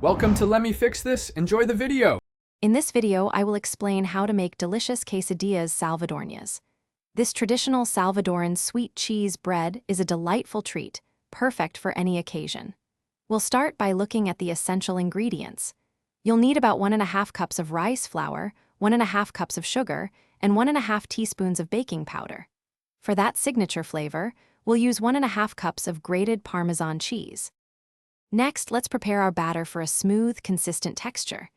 Welcome to Let Me Fix This. Enjoy the video. In this video, I will explain how to make delicious quesadillas salvadoreñas. This traditional Salvadoran sweet cheese bread is a delightful treat, perfect for any occasion. We'll start by looking at the essential ingredients. You'll need about 1.5 cups of rice flour, 1.5 cups of sugar, and 1.5 teaspoons of baking powder. For that signature flavor, we'll use 1.5 cups of grated Parmesan cheese. Next, let's prepare our batter for a smooth, consistent texture.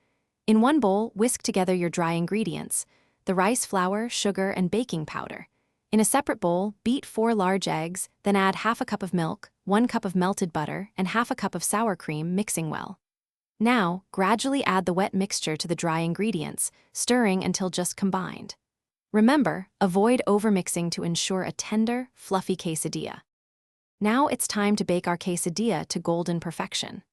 In one bowl, whisk together your dry ingredients, the rice flour, sugar, and baking powder. In a separate bowl, beat 4 large eggs, then add half a cup of milk, 1 cup of melted butter, and half a cup of sour cream, mixing well. Now, gradually add the wet mixture to the dry ingredients, stirring until just combined. Remember, avoid overmixing to ensure a tender, fluffy quesadilla. Now it's time to bake our quesadilla to golden perfection.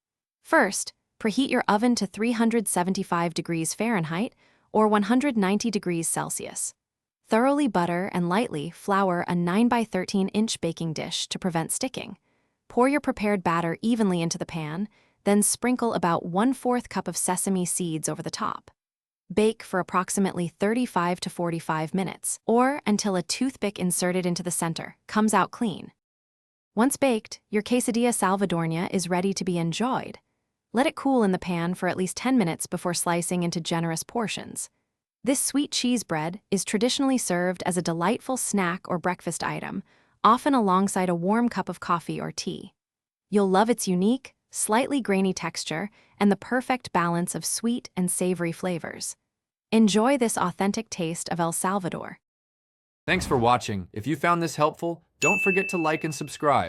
First, preheat your oven to 375 degrees Fahrenheit or 190 degrees Celsius. Thoroughly butter and lightly flour a 9 by 13 inch baking dish to prevent sticking. Pour your prepared batter evenly into the pan, then sprinkle about 1/4 cup of sesame seeds over the top. Bake for approximately 35 to 45 minutes, or until a toothpick inserted into the center comes out clean. Once baked, your quesadilla salvadorena is ready to be enjoyed. Let it cool in the pan for at least 10 minutes before slicing into generous portions. This sweet cheese bread is traditionally served as a delightful snack or breakfast item, often alongside a warm cup of coffee or tea. You'll love its unique, slightly grainy texture and the perfect balance of sweet and savory flavors. Enjoy this authentic taste of El Salvador. Thanks for watching. If you found this helpful, don't forget to like and subscribe.